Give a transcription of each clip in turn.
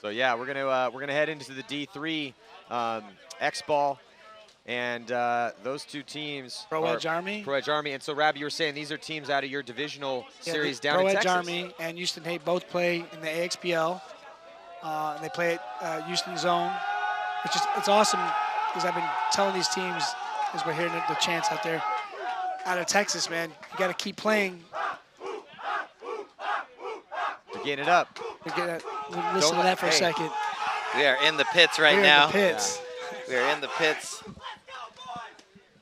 So yeah, we're gonna head into the D3 X Ball, and those two teams Pro are Edge Army. Pro Edge Army, and so Rabbi, you were saying these are teams out of your divisional series down Pro in Edge Texas. Army and Houston Hate both play in the AXPL. They play at Houston Zone, which is it's awesome because I've been telling these teams as we're hearing the chants out there out of Texas, man, you got to keep playing. We're getting it up. Listen to that for a second. We are in the pits right now. In the pits. Yeah. We are in the pits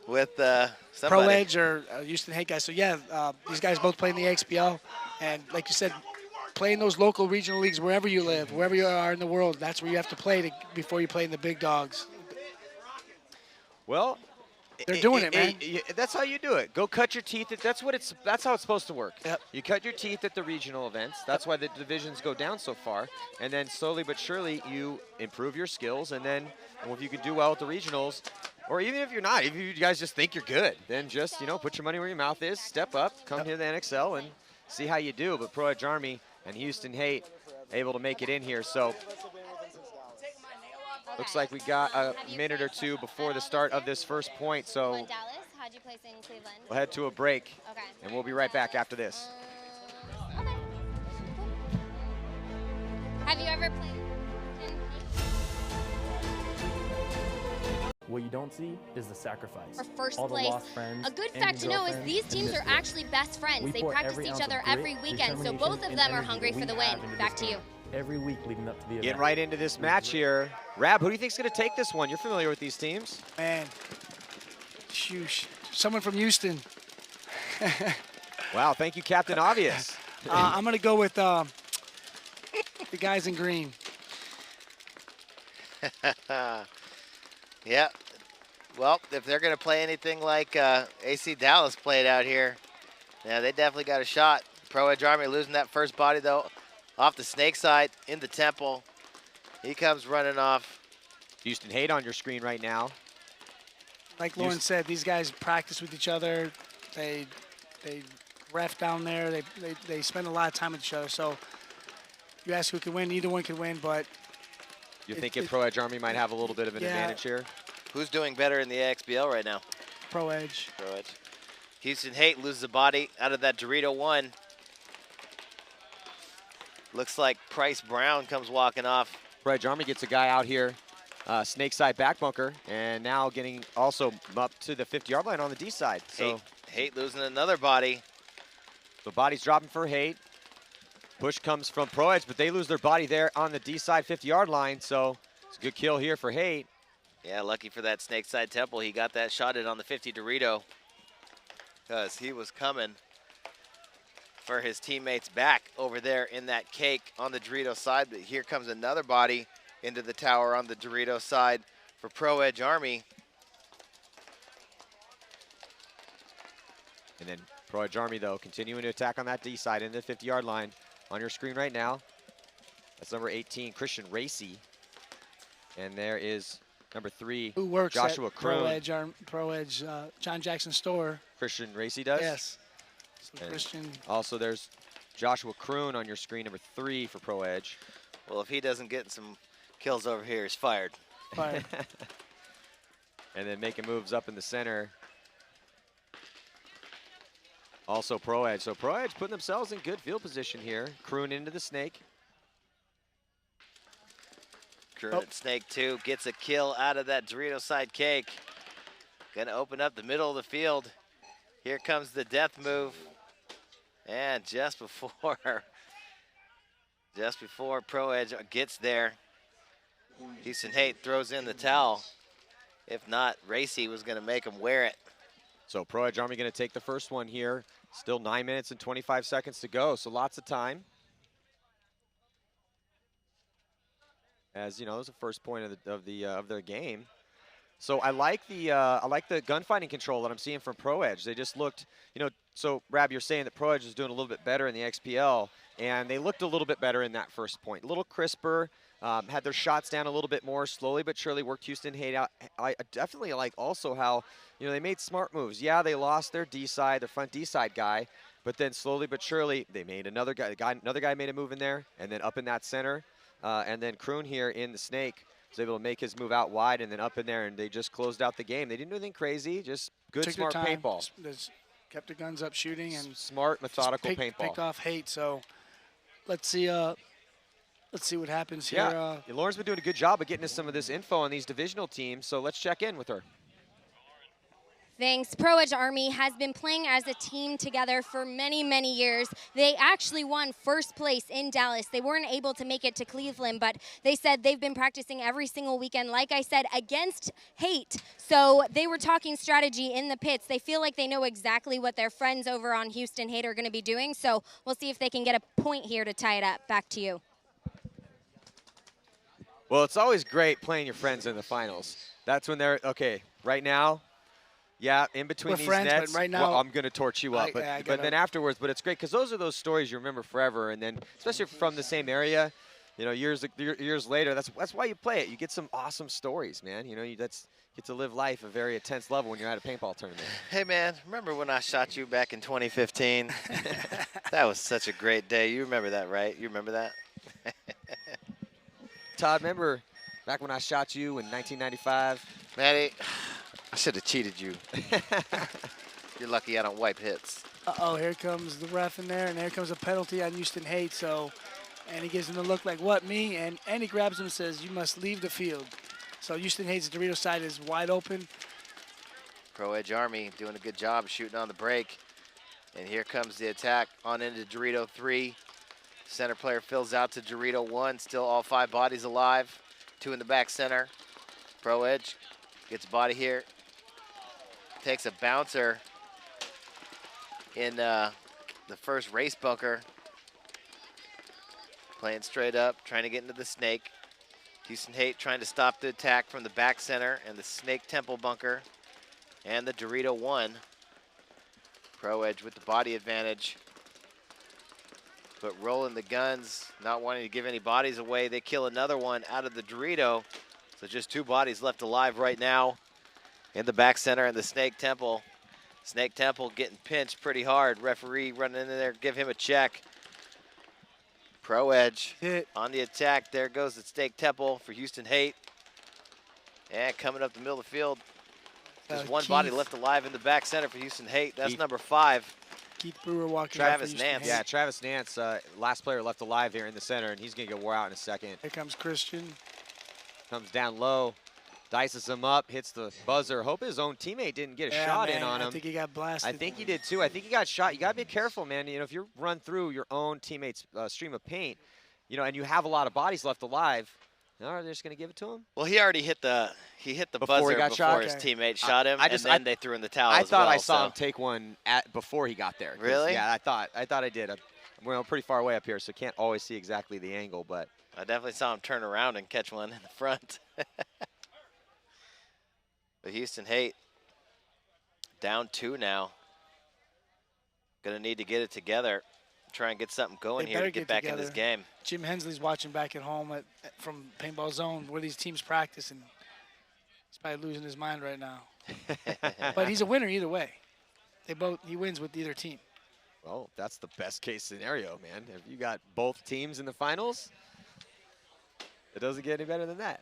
with somebody. Pro Edge or Houston Hate guys. So yeah, these guys both play in the AXPL, and like you said, play in those local regional leagues wherever you live, wherever you are in the world. That's where you have to play before you play in the big dogs. Well, they're doing it, man. That's how you do it. Go cut your teeth. That's how it's supposed to work. Yep. You cut your teeth at the regional events. That's why the divisions go down so far. And then slowly but surely you improve your skills. And then if you can do well at the regionals, or even if you're not, if you guys just think you're good, then just put your money where your mouth is, step up, come to the NXL, and see how you do. But Pro Edge Army and Houston Hate able to make it in here. So looks like we got a minute or two before the start of this first point. So Dallas, how'd you place in Cleveland? we'll head to a break, Okay. and we'll be right back after this. Okay. Have you ever played in What you don't see is the sacrifice. for first All the place? lost friends, A good and fact to your know is girlfriends, these and teams this are work. actually best friends. We They pour practice every each ounce other of grit, every weekend, so determination, both of and them are energy hungry that for the we win. have into Back this to you. game. Every week leading up to the event. Getting right into this match here. Rab, who do you think's going to take this one? You're familiar with these teams. Man, shoosh. Someone from Houston. Wow, thank you, Captain Obvious. I'm going to go with the guys in green. Yeah. Well, if they're going to play anything like AC Dallas played out here, yeah, they definitely got a shot. Pro Edge Army losing that first body, though, off the snake side in the temple. He comes running off. Houston Hate on your screen right now. Like Lauren said, these guys practice with each other. They ref down there. They spend a lot of time with each other. So you ask who can win, either one can win, but You think Pro Edge Army might have a little bit of an advantage here? Who's doing better in the XBL right now? Pro Edge. Pro Edge. Houston Hate loses a body out of that Dorito 1. Looks like Price Brown comes walking off. Pro Edge Army gets a guy out here, snake side back bunker, and now getting also up to the 50-yard line on the D side. So Hate losing another body. The body's dropping for Hate. Push comes from Pro Edge, but they lose their body there on the D side 50-yard line. So it's a good kill here for Hate. Yeah, lucky for that snake side temple. He got that shot in on the 50 Dorito because he was coming for his teammates back over there in that cake on the Dorito side. But here comes another body into the tower on the Dorito side for Pro Edge Army. And then Pro Edge Army, though, continuing to attack on that D side in the 50-yard line. On your screen right now, that's number 18, Christian Racy. And there is number 3, Who works Joshua at Kroon. Pro Edge John Jackson store. Christian Racy does? Yes. So And Christian. also, there's Joshua Kroon on your screen, number 3 for Pro Edge. Well, if he doesn't get some kills over here, he's fired. Fired. And then making moves up in the center. Also Pro Edge. So Pro Edge putting themselves in good field position here. Kroon into the snake. Kroon at snake 2 gets a kill out of that Dorito side cake. Gonna open up the middle of the field. Here comes the death move. And just before Pro Edge gets there, Houston Hate throws in the towel. If not, Racy was gonna make him wear it. So Pro Edge Army gonna take the first one here. Still 9 minutes and 25 seconds to go, so lots of time. As you know, it was the first point of their game. So I like the gunfighting control that I'm seeing from Pro Edge. They just looked, so Rab, you're saying that Pro Edge is doing a little bit better in the XPL, and they looked a little bit better in that first point. A little crisper, had their shots down a little bit more, slowly but surely worked Houston Hate out. I definitely like also how, they made smart moves. Yeah, they lost their D side, their front D side guy, but then slowly but surely they made another guy made a move in there, and then up in that center. And then Kroon here in the snake was able to make his move out wide and then up in there, and they just closed out the game. They didn't do anything crazy, just good, Took smart their time, paintball. just kept the guns up shooting and Smart, methodical picked paintball. off Haight. So let's see what happens here. Yeah, Lauren's been doing a good job of getting us some of this info on these divisional teams, so let's check in with her. Thanks. Pro Edge Army has been playing as a team together for many, many years. They actually won first place in Dallas. They weren't able to make it to Cleveland, but they said they've been practicing every single weekend, like I said, against Haight. So they were talking strategy in the pits. They feel like they know exactly what their friends over on Houston Haight are going to be doing. So we'll see if they can get a point here to tie it up. Back to you. Well, it's always great playing your friends in the finals. That's when they're, okay, right now, yeah, in between We're these friends, nets, but right now, well, I'm going to torch you up. But then afterwards, but it's great because those are those stories you remember forever. And then, especially from the same area, you know, years later, that's why you play it. You get some awesome stories, man. You know, you get to live life at a very intense level when you're at a paintball tournament. Hey, man, remember when I shot you back in 2015? That was such a great day. You remember that, right? You remember that? Todd, remember back when I shot you in 1995? Matty, I should have cheated you. You're lucky I don't wipe hits. Uh-oh, here comes the ref in there, and here comes a penalty on Houston Haight. So, and he gives him the look like, what, me? And he grabs him and says, you must leave the field. So Houston Haight's Dorito side is wide open. Pro Edge Army doing a good job shooting on the break. And here comes the attack on into Dorito 3. Center player fills out to Dorito 1. Still all 5 bodies alive. 2 in the back center. Pro Edge gets a body here. Takes a bouncer in the first race bunker. Playing straight up, trying to get into the snake. Houston Haight trying to stop the attack from the back center and the snake temple bunker. And the Dorito 1. Pro Edge with the body advantage. But rolling the guns, not wanting to give any bodies away. They kill another one out of the Dorito. So just 2 bodies left alive right now in the back center and the Snake Temple. Snake Temple getting pinched pretty hard. Referee running in there, give him a check. Pro Edge on the attack. There goes the Snake Temple for Houston Haight. And coming up the middle of the field, there's 1 body left alive in the back center for Houston Haight. That's number 5. Keith Brewer walking. Travis Nance. Yeah, Travis Nance, last player left alive here in the center, and he's going to get wore out in a second. Here comes Christian. Comes down low, dices him up, hits the buzzer. Hope his own teammate didn't get a shot in on him. I think he got blasted. I think he did too. I think he got shot. You got to be careful, man. You know, if you run through your own teammate's stream of paint, you know, and you have a lot of bodies left alive, are they just going to give it to him? Well, he already hit the buzzer before his teammate shot him, and then they threw in the towel I as thought well, I saw him take one before he got there. Really? Yeah, I thought I did. I'm pretty far away up here, so can't always see exactly the angle, but I definitely saw him turn around and catch one in the front. But Houston Haight down 2 now. Gonna need to get it together. Try and get something going here to get back in this game. Jim Hensley's watching back at home from Paintball Zone where these teams practice, and he's probably losing his mind right now. But he's a winner either way. He wins with either team. Well, that's the best case scenario, man. If you got both teams in the finals, it doesn't get any better than that.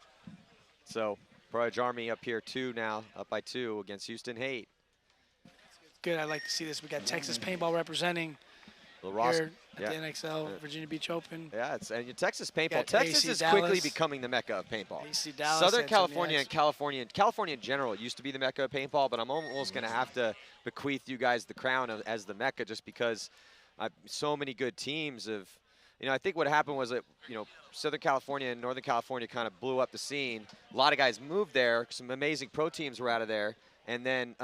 So Pro Edge Army up here 2 now, up by 2 against Houston Haight. Good, I like to see this. We got Texas Paintball representing here at the NXL Virginia Beach Open. Yeah, and Texas paintball. Texas is quickly becoming the mecca of paintball. Southern California and California in general used to be the mecca of paintball, but I'm almost going to have to bequeath you guys the crown as the mecca just because so many good teams have, you know, I think what happened was that, you know, Southern California and Northern California kind of blew up the scene. A lot of guys moved there. Some amazing pro teams were out of there. And then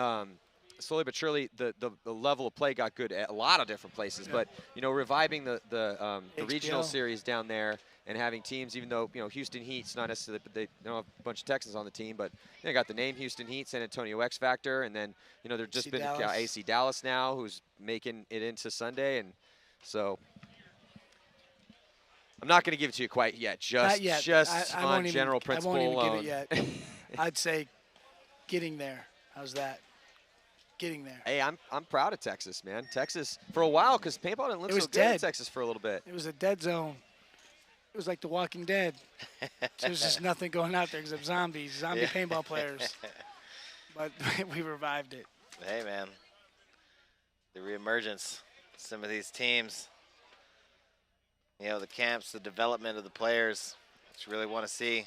slowly but surely, the level of play got good at a lot of different places. Yeah. But, you know, reviving the regional series down there and having teams, even though, you know, Houston Heat's not necessarily, but they don't have a bunch of Texans on the team, but they got the name Houston Heat, San Antonio X Factor, and then, you know, there's just been AC Dallas now who's making it into Sunday. And so I'm not going to give it to you quite yet, just on general principle alone. I won't even give it yet. I'd say getting there. How's that? Getting there. Hey, I'm proud of Texas, man. Texas, for a while, because paintball didn't look so good in Texas for a little bit. It was a dead zone. was like The Walking Dead. There's just nothing going out there except zombies, zombie paintball players. But we revived it. Hey, man. The reemergence. Some of these teams. You know, the camps, the development of the players. Which you really want to see.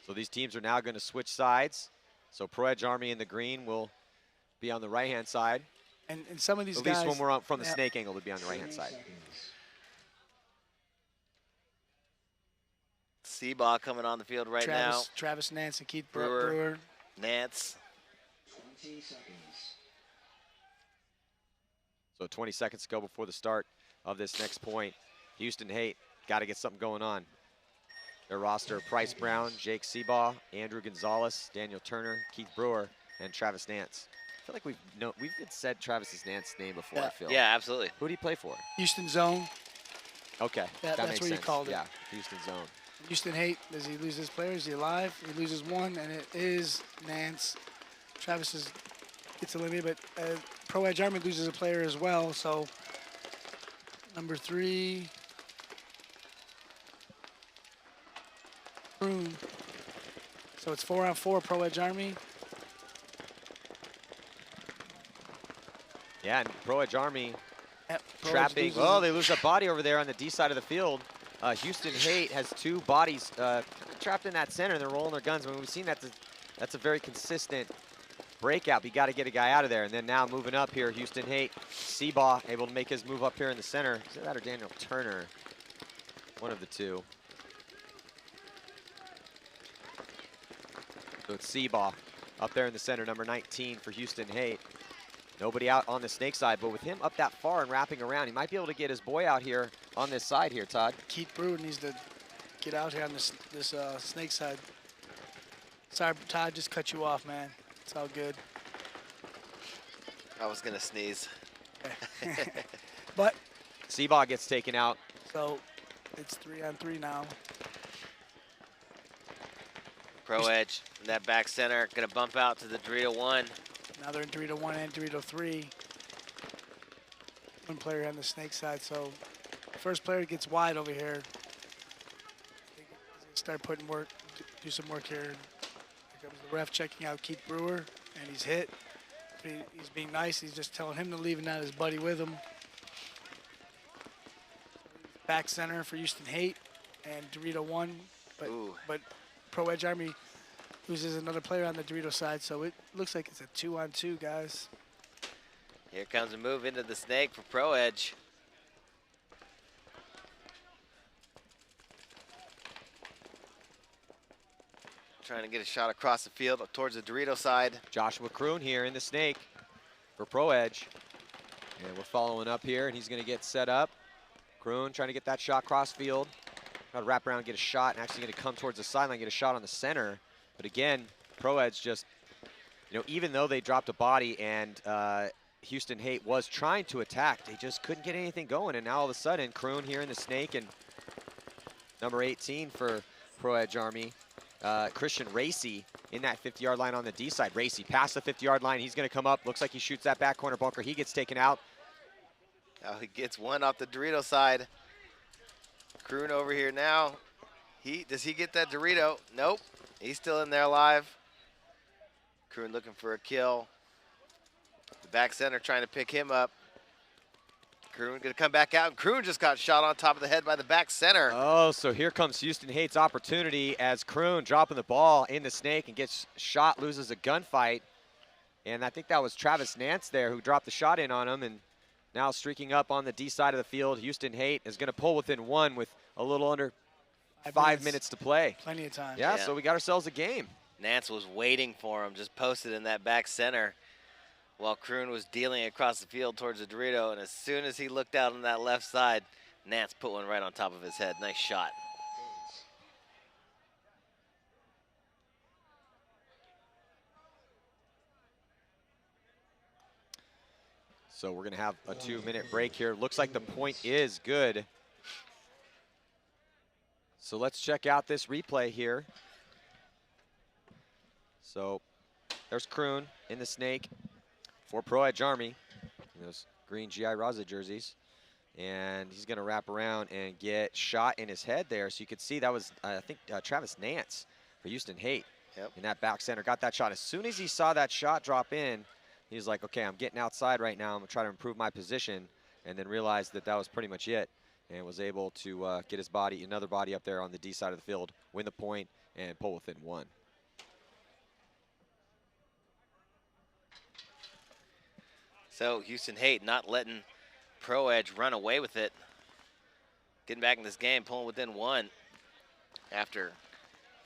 So these teams are now going to switch sides. So Pro Edge Army in the green will be on the right-hand side. And some of these At guys. least when we're on, from the snake angle, to be on the right-hand side. Seabaugh coming on the field right now. Travis Nance and Keith Brewer. Nance. 20 seconds. So 20 seconds to go before the start of this next point. Houston Haight got to get something going on. Their roster: Bryce Brown, Jake Seabaugh, Andrew Gonzalez, Daniel Turner, Keith Brewer, and Travis Nance. I feel like we've said Travis Nance's name before. I feel. Yeah, absolutely. Who do you play for? Houston Zone. Okay, that's makes what you sense. called it. Yeah, Houston Zone. Houston Haight, does he lose his player? Is he alive? He loses one, and it is Nance. Travis gets eliminated, but Pro Edge Army loses a player as well, so number 3. Croon. So it's 4-on-4 Pro Edge Army. Yeah, and Pro Edge Army Pro Edge trapping. loses Oh, they lose a body over there on the D side of the field. Houston Haight has 2 bodies trapped in that center. They're rolling their guns. I mean, we've seen that's a very consistent breakout. But you got to get a guy out of there. And then now moving up here, Houston Haight, Seabaugh able to make his move up here in the center. Is it that or Daniel Turner? One of the two. So it's Seabaugh up there in the center, number 19 for Houston Haight. Nobody out on the snake side, but with him up that far and wrapping around, he might be able to get his boy out here on this side here, Todd. Keith Brewer needs to get out here on this snake side. Sorry, Todd, just cut you off, man. It's all good. I was going to sneeze. But Seabaugh gets taken out. so it's 3-on-3 now. Pro Edge in that back center. Going to bump out to the Dorito 1. Now they're in Dorito 1 and Dorito 3. One player on the snake side, so first player gets wide over here. Start putting work, do some work here. Here comes the ref checking out Keith Brewer, and he's hit. He's being nice. He's just telling him to leave and not his buddy with him. Back center for Houston Haight and Dorito 1, but Pro Edge Army loses another player on the Dorito side, so it looks like it's a 2-on-2, guys. Here comes a move into the snake for Pro Edge. Trying to get a shot across the field up towards the Dorito side. Joshua Croon here in the snake for Pro Edge. And we're following up here, and he's going to get set up. Croon trying to get that shot cross field. Got to wrap around, get a shot, and actually going to come towards the sideline, get a shot on the center. But again, Pro Edge just, even though they dropped a body and Houston Haight was trying to attack, they just couldn't get anything going. And now all of a sudden, Croon here in the snake, and number 18 for Pro Edge Army, Christian Racy in that 50-yard line on the D side. Racy past the 50-yard line. He's going to come up. Looks like he shoots that back corner bunker. He gets taken out. Oh, he gets one off the Dorito side. Croon over here now. Does he get that Dorito? Nope. He's still in there alive. Croon looking for a kill. The back center trying to pick him up. Croon gonna come back out, and Croon just got shot on top of the head by the back center. Oh, so here comes Houston Haight's opportunity as Croon dropping the ball in the snake and gets shot, loses a gunfight. And I think that was Travis Nance there who dropped the shot in on him, and now streaking up on the D side of the field. Houston Haight is gonna pull within 1 with a little under 5 minutes to play. Plenty of time. Yeah, so we got ourselves a game. Nance was waiting for him, just posted in that back center while Croon was dealing across the field towards the Dorito, and as soon as he looked out on that left side, Nance put one right on top of his head. Nice shot. So we're gonna have a 2-minute break here. Looks like the point is good. So let's check out this replay here. So there's Croon in the snake for Pro Edge Army in those green GI Raza jerseys. And he's going to wrap around and get shot in his head there. So you could see that was, I think, Travis Nance for Houston Haight. Yep. In that back center, got that shot. As soon as he saw that shot drop in, he's like, okay, I'm getting outside right now. I'm going to try to improve my position. And then realized that that was pretty much it. And was able to get his body, another body up there on the D side of the field, win the point, and pull within one. So Houston Haight not letting Pro Edge run away with it. Getting back in this game, pulling within one after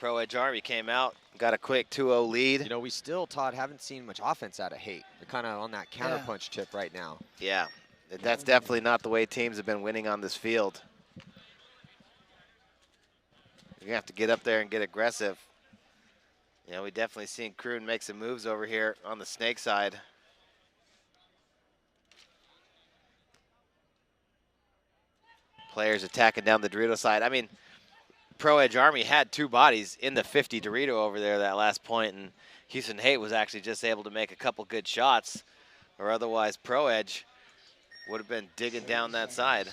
Pro Edge Army came out, got a quick 2-0 lead. You know, we still, Todd, haven't seen much offense out of Haight. They're kind of on that counterpunch tip right now. Yeah, that's definitely not the way teams have been winning on this field. You're gonna have to get up there and get aggressive. You know, we definitely seen Kroon make some moves over here on the Snake side. Players attacking down the Dorito side. I mean, Pro Edge Army had two bodies in the 50 Dorito over there that last point, and Houston Haight was actually just able to make a couple good shots, or otherwise Pro Edge would have been digging down that side.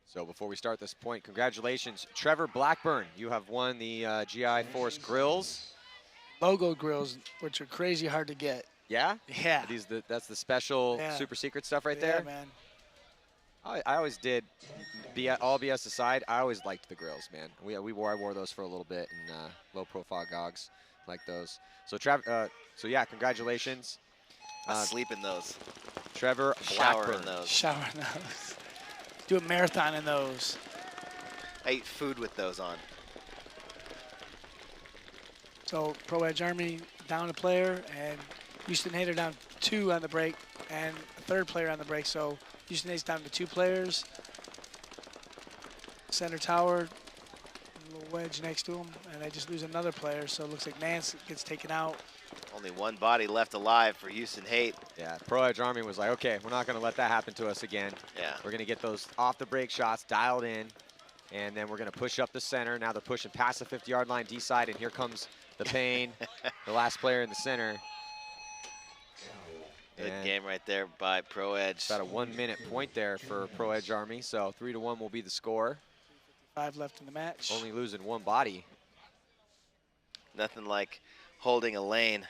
So before we start this point, congratulations, Trevor Blackburn. You have won the GI Force grills. Logo grills, which are crazy hard to get. Yeah? Yeah. That's the special super secret stuff right there? Yeah, man. I always did, all BS aside, I always liked the grills, man. I wore those for a little bit, and low profile gogs like those. So so yeah, congratulations. I sleep in those. Trevor Shower Blackburn. in those. Shower in those. Do a marathon in those. I eat food with those on. So Pro Edge Army down a player, and Houston Haight are down 2 on the break, and a third player on the break. So Houston Haight's down to 2 players. Center tower, a little wedge next to him, and they just lose another player. So it looks like Nance gets taken out. Only one body left alive for Houston Haight. Yeah, Pro Edge Army was like, okay, we're not going to let that happen to us again. Yeah. We're going to get those off the break shots dialed in, and then we're going to push up the center. Now they're pushing past the 50-yard line D side, and here comes the pain, the last player in the center. Good And game right there by Pro Edge. about a 1-minute point there for Pro Edge Army, so 3-1 will be the score. 5 left in the match. Only losing one body. Nothing like holding a lane,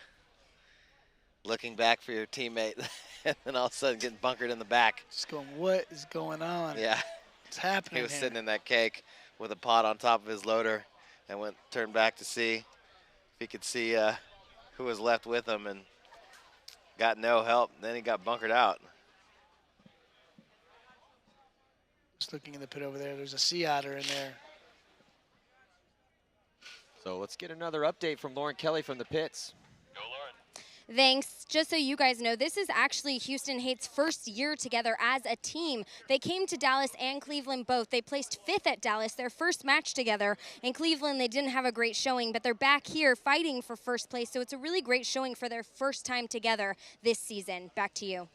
looking back for your teammate, and then all of a sudden getting bunkered in the back. Just going, what is going on? Yeah. What's happening He was here? sitting in that cake with a pot on top of his loader and turned back to see if he could see who was left with him, and got no help. Then he got bunkered out. Just looking in the pit over there. There's a sea otter in there. So let's get another update from Lauren Kelly from the pits. Thanks. Just so you guys know, this is actually Houston Haight's first year together as a team. They came to Dallas and Cleveland both. They placed 5th at Dallas, their first match together. In Cleveland, they didn't have a great showing, but they're back here fighting for first place. So it's a really great showing for their first time together this season. Back to you.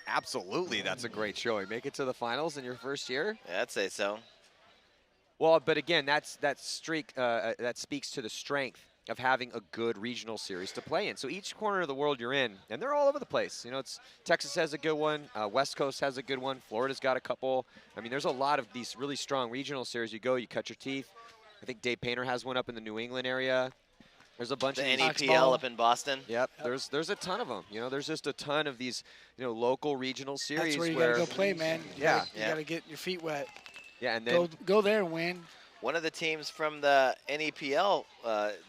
Absolutely, that's a great showing. Make it to the finals in your first year? Yeah, I'd say so. Well, but again, that streak that speaks to the strength of having a good regional series to play in. So each corner of the world you're in, and they're all over the place. You know, Texas has a good one, West Coast has a good one, Florida's got a couple. I mean, there's a lot of these really strong regional series. You go, you cut your teeth. I think Dave Painter has one up in the New England area. There's a bunch The of these. NEPL up in Boston. Yep, there's a ton of them. You know, there's just a ton of these, local regional series. That's where you got to go play, man. You got to get your feet wet. Yeah, and then go there and win. One of the teams from the NEPL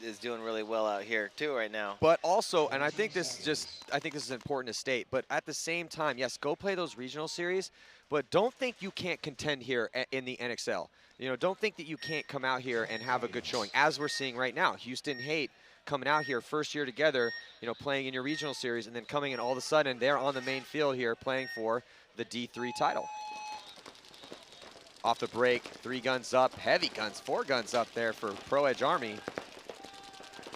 is doing really well out here too right now. But also, and I think this is important to state, but at the same time, yes, go play those regional series, but don't think you can't contend here in the NXL. You know, don't think that you can't come out here and have a good showing, as we're seeing right now. Houston Haight coming out here first year together, playing in your regional series, and then coming in all of a sudden, they're on the main field here playing for the D3 title. Off the break, 3 guns up, heavy guns, 4 guns up there for Pro Edge Army.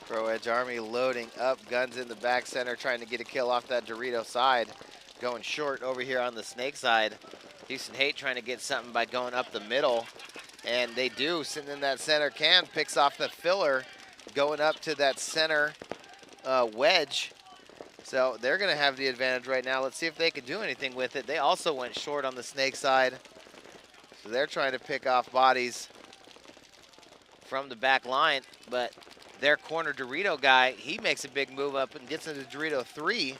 Pro Edge Army loading up, guns in the back center, trying to get a kill off that Dorito side. Going short over here on the Snake side. Houston Haight trying to get something by going up the middle. And they do, sitting in that center can, picks off the filler, going up to that center wedge. So they're going to have the advantage right now. Let's see if they can do anything with it. They also went short on the snake side. So they're trying to pick off bodies from the back line, but their corner Dorito guy, he makes a big move up and gets into Dorito 3,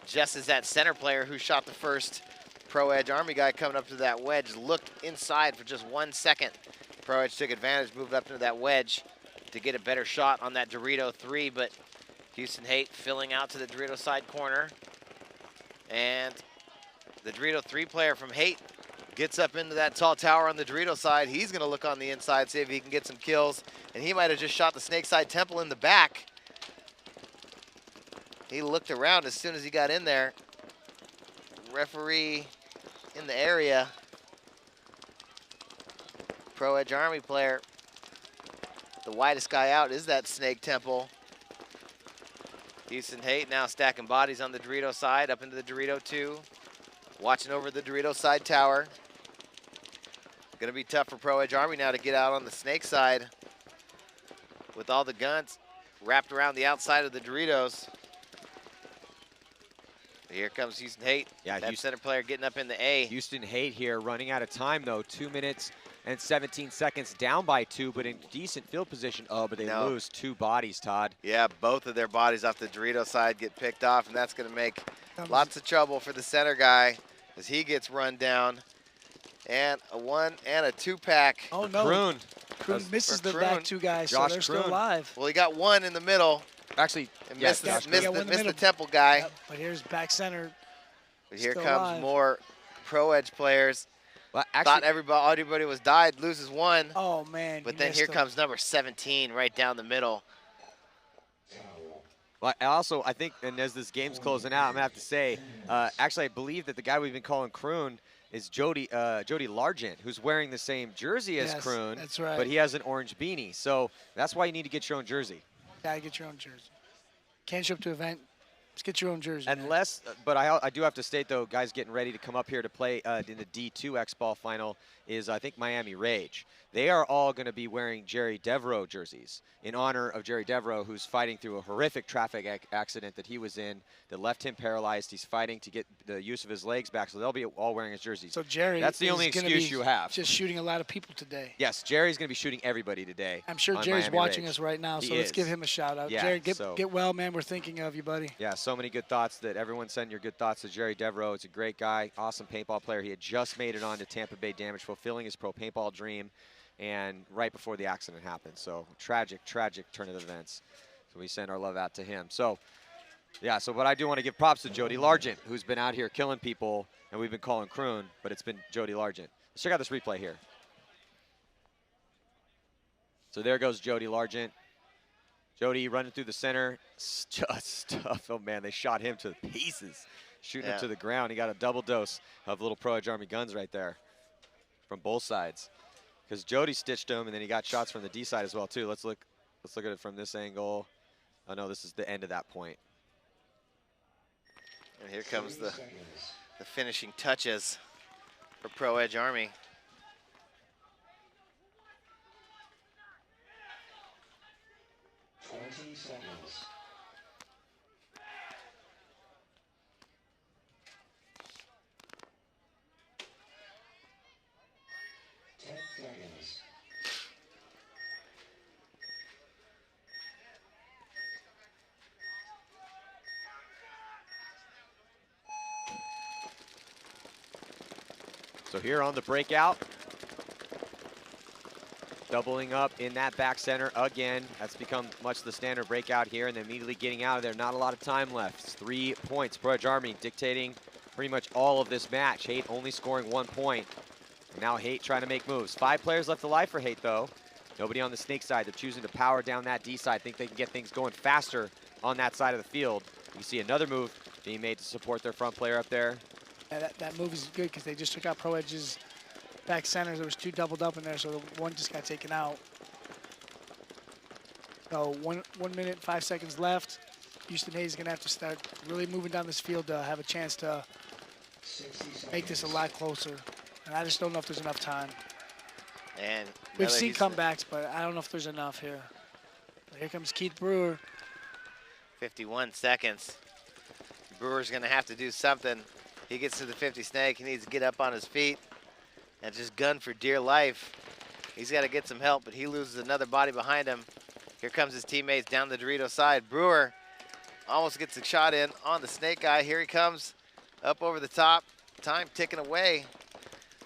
just as that center player who shot the first Pro Edge Army guy coming up to that wedge looked inside for just 1 second. Pro Edge took advantage, moved up into that wedge to get a better shot on that Dorito 3, but Houston Haight filling out to the Dorito side corner. And the Dorito 3 player from Haight gets up into that tall tower on the Dorito side. He's gonna look on the inside, see if he can get some kills. And he might have just shot the snake side temple in the back. He looked around as soon as he got in there. Referee in the area. Pro Edge Army player. The widest guy out is that snake temple. Houston Haight now stacking bodies on the Dorito side, up into the Dorito 2. Watching over the Dorito side tower. Gonna be tough for Pro Edge Army now to get out on the snake side with all the guns wrapped around the outside of the Doritos. Here comes Houston Haight. Yeah, that center player getting up in the A. Houston Haight here running out of time though. 2 minutes and 17 seconds, down by 2, but in decent field position. Oh, but they lose 2 bodies, Todd. Yeah, both of their bodies off the Dorito side get picked off, and that's gonna make lots of trouble for the center guy as he gets run down. And a 1 and a 2-pack. Oh no. Kroon misses the Kroon. back 2 guys, Josh so they're Kroon. still alive. Well, he got 1 in the middle. Actually, And yeah, missed, Josh the, Kroon. missed, Yeah, the, one in the missed the middle. temple guy. Yep, but here's back center. But here Still comes alive. more Pro Edge players. Well, Thought actually, everybody was died, loses 1. Oh man. But he then missed here him. comes number 17 right down the middle. well, I think, and as this game's closing out, I'm gonna have to say, actually, I believe that the guy we've been calling Kroon is Jody Largent, who's wearing the same jersey as Yes, Kroon, that's right. but he has an orange beanie. So that's why you need to get your own jersey. Gotta get your own jersey. Can't show up to an event. Just get your own jersey. man. Unless, but I do have to state though, guys getting ready to come up here to play in the D2 X-Ball final is I think Miami Rage. They are all going to be wearing Jerry Devereaux jerseys in honor of Jerry Devereaux, who's fighting through a horrific traffic accident that he was in that left him paralyzed. He's fighting to get the use of his legs back, so they'll be all wearing his jerseys. So Jerry, that's the is only gonna excuse be you have. Just shooting a lot of people today. Yes, Jerry's going to be shooting everybody today. I'm sure on Jerry's Miami watching Rage. us right now, He so let's is. give him a shout out. Yeah, Jerry, so- get well, man. We're thinking of you, buddy. Yeah, so many good thoughts that everyone send your good thoughts to Jerry Devereaux. It's a great guy, awesome paintball player. He had just made it on to Tampa Bay Damage, fulfilling his pro paintball dream, and right before the accident happened. So tragic, tragic turn of events. So we send our love out to him. So, yeah, but I do want to give props to Jody Largent, who's been out here killing people, and we've been calling Kroon, but it's been Jody Largent. Let's check out this replay here. So there goes Jody Largent. Jody running through the center, just tough. Oh man, they shot him to pieces, shooting him to the ground. He got a double dose of little Pro Edge Army guns right there from both sides. Because Jody stitched him, and then he got shots from the D side as well too. Let's look at it from this angle. Oh no, this is the end of that point. And here comes the finishing touches for Pro Edge Army. Seconds. So here on the breakout, doubling up in that back center again. That's become much the standard breakout here, and then immediately getting out of there. Not a lot of time left. It's 3 points. Pro Edge Army dictating pretty much all of this match. Haight only scoring 1 point. And now Haight trying to make moves. 5 players left alive for Haight though. Nobody on the snake side. They're choosing to power down that D side. Think they can get things going faster on that side of the field. You see another move being made to support their front player up there. Yeah, that move is good because they just took out Pro Edge's back centers. There was 2 doubled up in there, so the one just got taken out. So 1 minute, 5 seconds left. Houston Hayes is going to have to start really moving down this field to have a chance to make this a lot closer. And I just don't know if there's enough time. And We've seen comebacks, but I don't know if there's enough here. But here comes Keith Brewer. 51 seconds. Brewer's going to have to do something. He gets to the 50 snag. He needs to get up on his feet and just gun for dear life. He's got to get some help, but he loses another body behind him. Here comes his teammates down the Dorito side. Brewer almost gets a shot in on the snake guy. Here he comes up over the top. Time ticking away.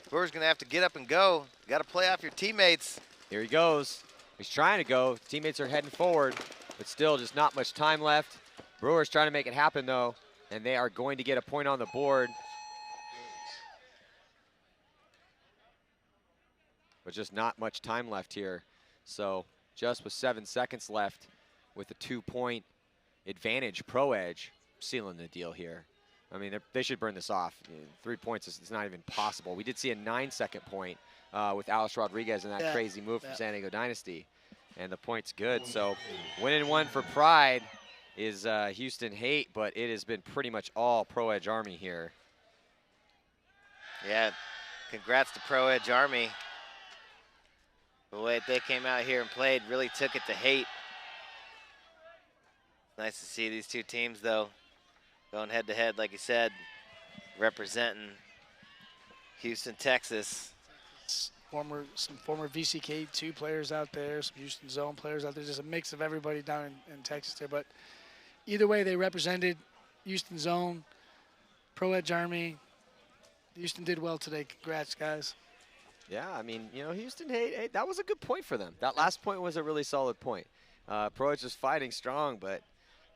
Brewer's going to have to get up and go. You got to play off your teammates. Here he goes. He's trying to go. Teammates are heading forward, but still just not much time left. Brewer's trying to make it happen, though, and they are going to get a point on the board. But just not much time left here. So just with 7 seconds left with a 2-point advantage, Pro Edge sealing the deal here. I mean, they should burn this off. 3 points is not even possible. We did see a 9-second point with Alice Rodriguez and that crazy move from San Diego Dynasty. And the point's good. So winning one for Pride is Houston Haight, but it has been pretty much all Pro Edge Army here. Yeah, congrats to Pro Edge Army. The way they came out here and played really took it to Haight. Nice to see these two teams, though, going head-to-head, like you said, representing Houston, Texas. Some former VCK2 players out there, some Houston Zone players out there, just a mix of everybody down in Texas there. But either way, they represented Houston Zone, Pro Edge Army. Houston did well today. Congrats, guys. Yeah, I mean, you know, Houston Haight, that was a good point for them. That last point was a really solid point. Pro Edge was fighting strong, but,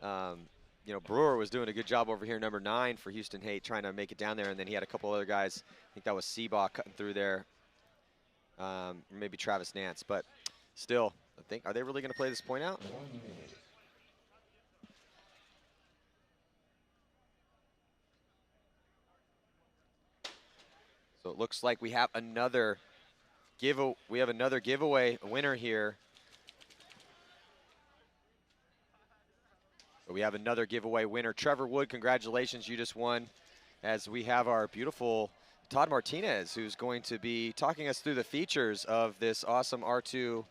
you know, Brewer was doing a good job over here, number 9 for Houston Haight, trying to make it down there, and then he had a couple other guys. I think that was Seabaugh cutting through there, maybe Travis Nance, but still, I think, are they really going to play this point out? So it looks like we have another giveaway winner here. So we have another giveaway winner. Trevor Wood, congratulations, you just won. As we have our beautiful Todd Martinez, who's going to be talking us through the features of this awesome R2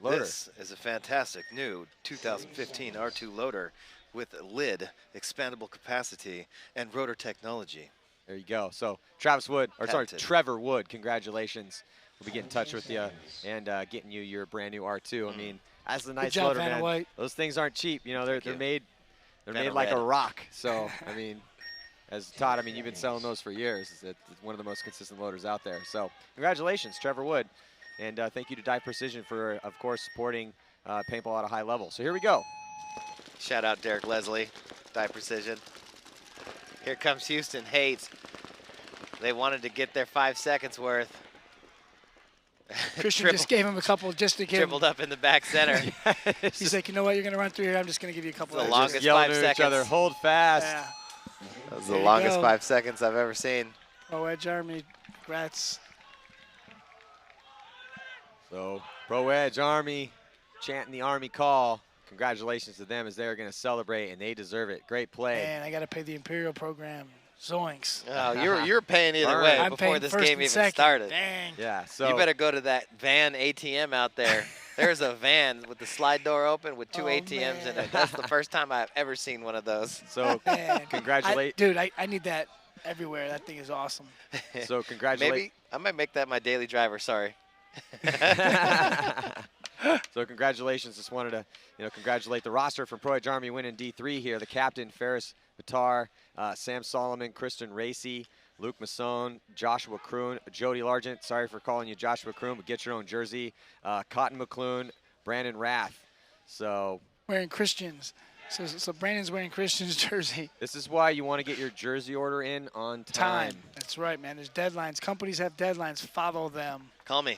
loader. This is a fantastic new 2015 R2 loader with lid, expandable capacity, and rotor technology. There you go. So Travis Wood, or sorry, Patented. Trevor Wood, congratulations. We'll be getting in touch with you and getting you your brand new R2. I mean, that's a nice job, loader, Vanna man. White. Those things aren't cheap. You know, they're made Vanna like a Red. rock. So I mean, as Todd, I mean, you've been selling those for years. It's one of the most consistent loaders out there. So congratulations, Trevor Wood, and thank you to Dive Precision for, of course, supporting paintball at a high level. So here we go. Shout out Derek Leslie, Dive Precision. Here comes Houston Haight. They wanted to get their 5 seconds worth. Christian just gave him a couple just to give him. Dribbled up in the back center. He's like, you know what, you're going to run through here. I'm just going to give you a couple The of longest extras. Yelling 5 at seconds. each other, hold fast. Yeah. That was There the you longest go. 5 seconds I've ever seen. Pro Edge Army, congrats. So Pro Edge Army chanting the Army call. Congratulations to them as they're going to celebrate, and they deserve it. Great play. And I got to pay the Imperial program. Zoinks. Oh, you're paying either Burn. way I'm before paying this first game and even second. started. Dang. Yeah, so You better go to that van ATM out there. There's a van with the slide door open with 2 Oh, ATMs in man. it. That's the first time I've ever seen one of those. so Man. congratulate. Dude, I need that everywhere. That thing is awesome. So congratulate. Maybe I might make that my daily driver. Sorry. So congratulations. Just wanted to, congratulate the roster from Pro Edge Army winning D3 here. The captain, Ferris Vitar, Sam Solomon, Kristen Racy, Luke Masson, Joshua Kroon, Jody Largent. Sorry for calling you Joshua Kroon, but get your own jersey. Cotton McClune, Brandon Rath. So Wearing Christians. So Brandon's wearing Christian's jersey. this is why you want to get your jersey order in on time. That's right, man. There's deadlines. Companies have deadlines. Follow them. Call me.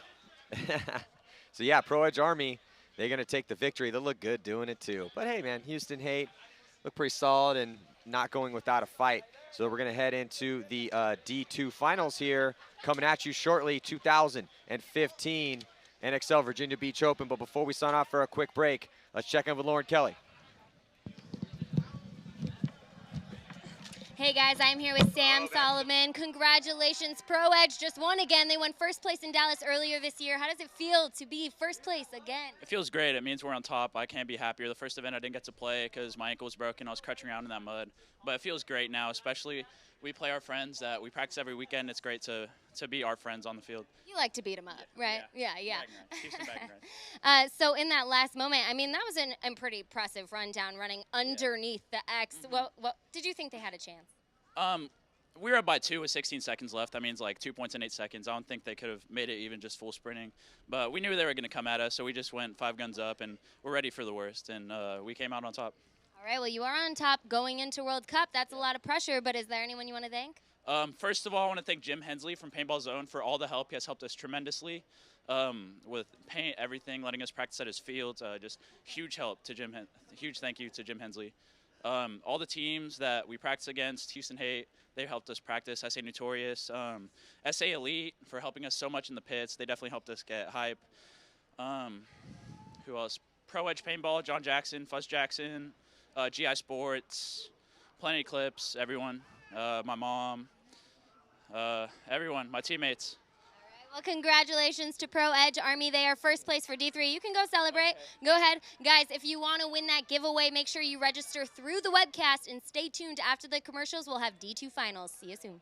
So yeah, Pro Edge Army, they're going to take the victory. They'll look good doing it too. But hey, man, Houston Haight look pretty solid and not going without a fight. So we're going to head into the D2 finals here, coming at you shortly, 2015 NXL Virginia Beach Open. But before we sign off for a quick break, let's check in with Lauren Kelly. Hey guys, I'm here with Sam Solomon. Congratulations, Pro Edge just won again. They won first place in Dallas earlier this year. How does it feel to be first place again? It feels great. It means we're on top. I can't be happier. The first event I didn't get to play because my ankle was broken. I was crutching around in that mud. but it feels great now, especially we play our friends that we practice every weekend. It's great to be our friends on the field. You like to beat them up, right? Yeah. Houston back and runs. So in that last moment, I mean, that was a pretty impressive rundown, running underneath the X. What did you think they had a chance? We were up by 2 with 16 seconds left. That means like 2 points in 8 seconds. I don't think they could have made it even just full sprinting. But we knew they were going to come at us, so we just went 5 guns up, and we're ready for the worst. And we came out on top. All right, well, you are on top going into World Cup. That's a lot of pressure, but is there anyone you want to thank? First of all, I want to thank Jim Hensley from Paintball Zone for all the help. He has helped us tremendously with paint, everything, letting us practice at his fields. Just huge help to Jim. Huge thank you to Jim Hensley. All the teams that we practice against, Houston Hate, they helped us practice. SA Notorious, SA Elite for helping us so much in the pits. They definitely helped us get hype. Who else? Pro Edge Paintball, John Jackson, Fuzz Jackson, GI Sports, Plenty Clips, everyone. My mom, everyone, my teammates. Well, congratulations to Pro Edge Army. They are first place for D3. You can go celebrate. Go ahead. Guys, if you want to win that giveaway, make sure you register through the webcast and stay tuned. After the commercials, we'll have D2 finals. See you soon.